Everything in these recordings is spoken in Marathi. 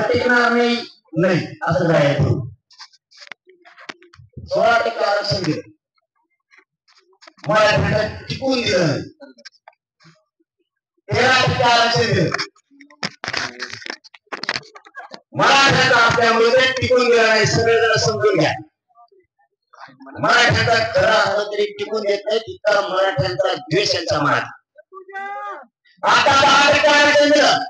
टिकणार नाही नाही असं राहायचं. 16% आरक्षण दिलं, मराठ्यांना टिकून दिलं. 13% आरक्षण दिलं, मराठ्यांचा असल्यामुळे ते टिकून गेलं नाही. सगळेजण समजून घ्या, मराठ्यांचा खरा असलं तरी टिकून देत नाही तितका मराठ्यांचा द्वेष यांच्या मनात. आता 10% आरक्षण दिलं,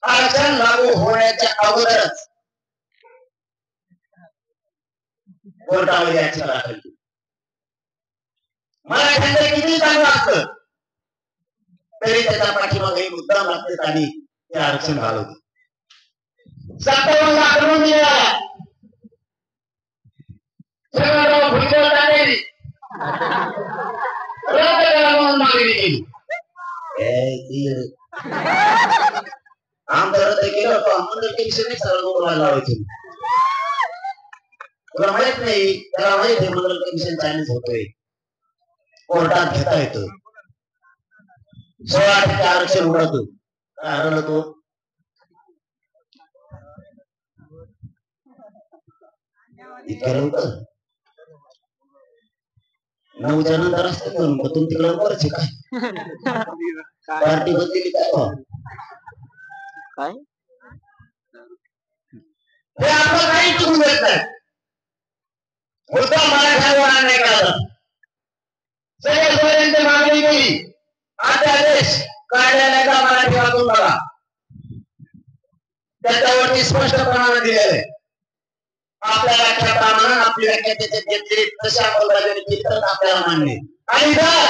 आरक्षण लागू होण्याच्या अगोदरच कोर्टामध्ये याचिका दाखल केली. मराठ्यांचं किती चांगलं असतं तरी त्याच्या पाठीमागे मुद्दाम लागतात आणि ते आरक्षण घालवते. 57 आक्रमण मिळाला, सगळं भुजबळ टाकली, रद्द करा म्हणून मागणी केली. आमचं रद्द केलं तर मंडळ कमिशनने सगळं बोलायला लावायचं. तुला माहित नाही, त्याला माहित आहे मंडळ कमिशन चायनीज होतोय, कोर्टात घेता येतं. 16% आरक्षण उडवतो, काय हरवलं तो? इतक्या लवकर 9च्या नंतर असतं म्हणून तुम तिकडे लवकरच काय पार्टी बदलली काय काय हे आपण काही चुकून देत नाही. मुद्दा मराठ्यांवर नाही काढला, सगळ्यापर्यंत मागणी केली, अध्यादेश काढण्याचा मराठी वाचून बघा, त्याच्यावरती स्पष्टपणाने दिलेलं आहे. आपल्या व्याख्याप्रमाणे आपली व्याख्या त्याच्यात घेतली, तशा अंमलबजावणी केली तर आपल्याला मान्य. आणि जर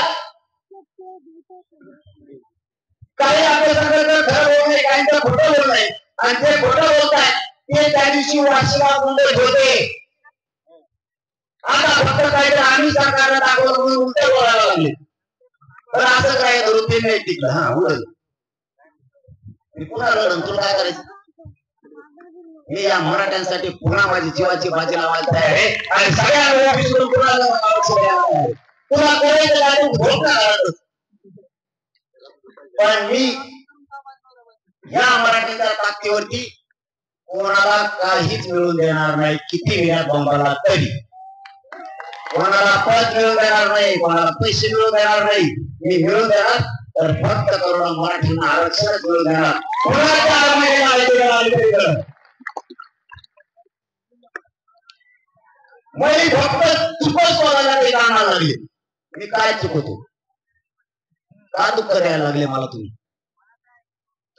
काही आपल्या संदर्भात खरं बोलत नाही, काहींचं खोटं बोलत नाही, आणि जे खोटं बोलताय ते त्या दिवशी वार्षिका मुंबईत होते. आता फक्त काहीतरी आम्ही सरकारला दाखवलं म्हणून उलटे बोलायला लागले. तर असं काय करून ते नाही टिकलं. हा उडल मी पुन्हा लढन, तुला काय करायचं? मी या मराठ्यांसाठी पुन्हा माझी जीवाची बाजी लावायला तयार आहे आणि सगळ्या पुन्हा करायचं. पण मी या मराठ्यांच्या ताकदीवरती कोणाला काहीच मिळून देणार नाही. किती विनात बॉम्बाला तरी कोणाला पद मिळून देणार नाही, कोणाला पैसे मिळून देणार नाही. मी मिळून देणार तर फक्त करोना मराठ्यांना आरक्षणच मिळून देणार. मी फक्त चुकच बोलायला ते कामाला लागले. मी काय चुकवतो? का दुःख द्यायला लागले मला तुम्ही?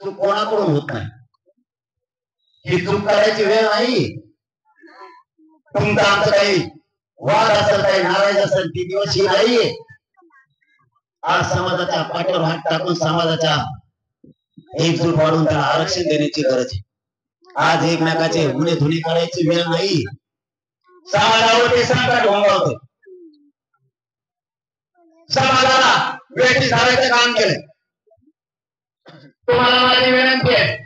तू कोणाकडून होत नाही, ही चूक करायची वेळ नाही. तुमचा आमचं काही वाद असेल, काही नाराज असेल, ती दिवस ही नाहीये. आज समाजाच्या पाठीवर हात टाकून समाजाच्या एकजूट वाढून त्याला आरक्षण देण्याची गरज आहे. आज एकमेकाचे गुन्हे धुणे करायची वेळ नाही. समाजावर ते संकट ओंगावतंय, समाजाला वेठी धरायचं काम केलं. तुम्हाला माझी विनंती आहे,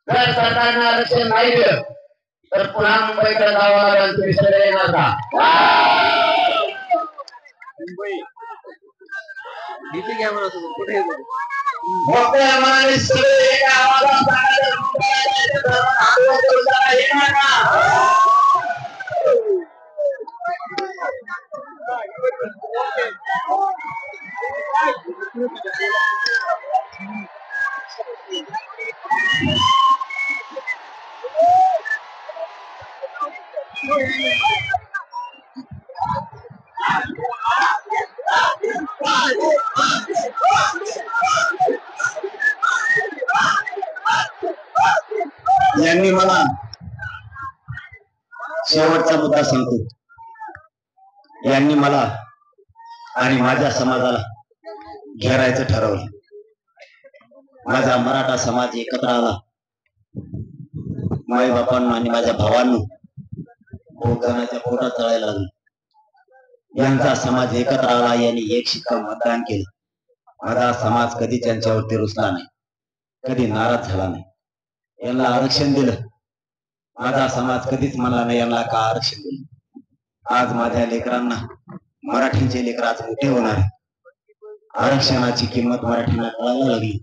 जर सरकारने आरक्षण नाही दिलं तर पुन्हा मुंबईकडे जावं लागेल. तुम्ही सगळे येणार का? मोठ्या मनाने सगळे एका आवाजात येणार का? यांनी मला शेवटचा मुद्दा सांगतो. यांनी मला आणि माझ्या समाजाला घेरायचं ठरवलं. माझा मराठा समाज एकत्र आला. माई बापांना आणि माझ्या भावांना खूप जणांच्या पोटात चढायला लागलं. यांचा समाज एकत्र आला, यांनी एक शिक्का मतदान केलं. माझा समाज कधी त्यांच्यावरती रुसला नाही, कधी नाराज झाला नाही. यांना आरक्षण दिलं. माझा समाज कधीच म्हणला नाही यांना का आरक्षण दिलं. आज माझ्या लेकरांना, मराठींचे लेकर आज मोठे होणार. आरक्षणाची किंमत मराठींना कळायला लागली.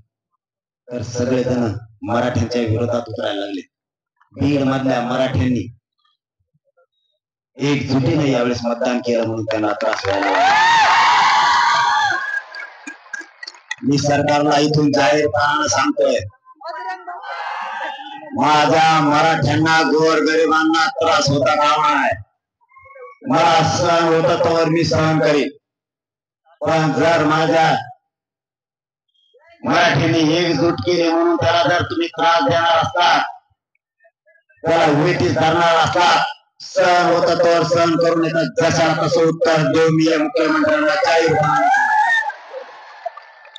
तर सगळेजण मराठ्यांच्या विरोधात उतरायला लागले. बीड मधल्या मराठ्यांनी एकजुटीने यावेळेस मतदान केलं म्हणून त्यांना त्रास व्हायला लागला. मी सरकारला इथून जाहीरपणाने सांगतोय, माझ्या मराठ्यांना गोरगरिबांना त्रास होता कामा नये. मला सहन होत तर मी सहन करीन, पण जर माझ्या मराठ्यांनी एकजूट केली म्हणून त्याला जर तुम्ही त्रास देणार असता, त्याला उभीटीस धरणार असता, सहन होत तर सहन करून येतात. जसा तसं उत्तर देऊ मी मुख्यमंत्र्यांना जाहीरपणाने.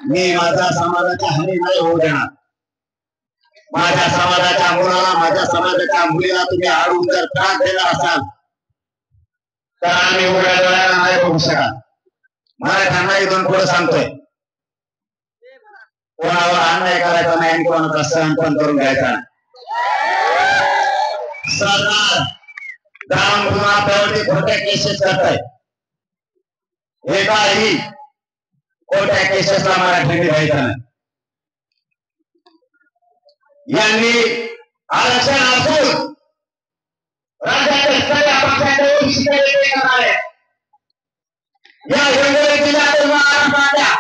मी माझ्या समाजाच्या हानी नाही होऊ देणार. माझ्या समाजाच्या मुलाला, माझ्या समाजाच्या मुलीला तुम्ही आडून जर त्रास देणार असाल तर आम्ही उघड्या डोळ्याला नाही बघू शकत. मराठ्यांना इथून पुढे सांगतोय, कोणावर अन्याय करायचा नाही आणि कोणाचा सहन पण करून घ्यायचा नाही. सरकार जाऊन पुन्हा आपल्यावरती खोट्या केसेस करताय. एकाही खोट्या केसेसला मराठ्यांनी घ्यायचा नाही. यांनी आरक्षण असून राज्यातील सगळ्या पक्षांचे ओबीसी करणार आहे. या हिंगोली जिल्ह्यातील महाराष्ट्रातल्या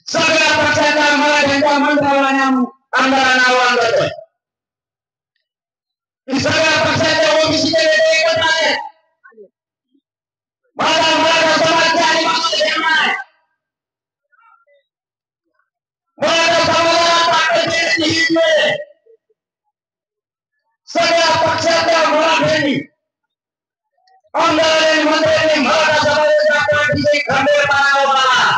सगळ्या पक्षांच्या मराठ्यांच्या मंत्र्यांना आमदारांना आव्हान करतोय की सगळ्या पक्षांच्या ओबीसी एकत्र आहेत. माझा मराठा समाज आणि मराठा समाजाला ताकद देण्याची ही वेळ आहे. सगळ्या पक्षाच्या मराठ्यांनी आमदारांनी मंत्र्यांनी मराठा समाजाच्या पाठीशी खंबीरपणे उभा राहा.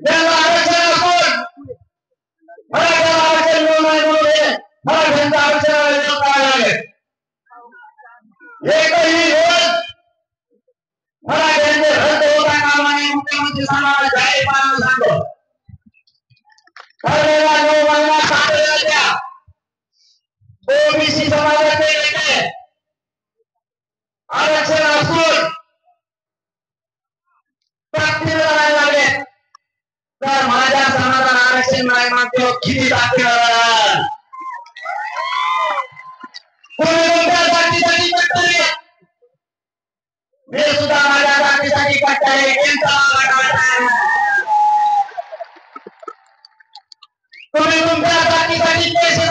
ज्यांना आरक्षण असून मराठ्याला आरक्षण मिळू नये म्हणून मराठ्यांचं आरक्षण विरोध करायला लागले. एकही रोज मराठ्यांचे रद्द होता कामा नये. मुख्यमंत्री साहेबांना जाहीरपणाने सांगतो, ठरलेला 9 महिना साठवलेल्या ओबीसी समाजाचे नेते आरक्षण असून ताकदीने लढायला लागले तर माझ्या समाजाला आरक्षण नाही मागतो किती ताकदीने कोणी तुमच्या जातीसाठी कट्टरे, मी सुद्धा माझ्या जातीसाठी कट्टरे. तुम्ही तुमच्या जातीसाठी पैसे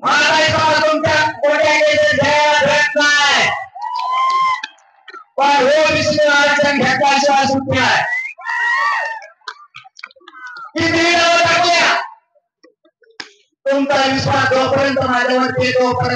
मला तुमच्या मोठ्या केसेस घ्यायला भेटत नाही, पण ओबीसी आरक्षण घेतल्याशिवाय सुट्टी आहे. किती टाकूया तुमचा विश्वास जोपर्यंत माझ्यावरती तोपर्यंत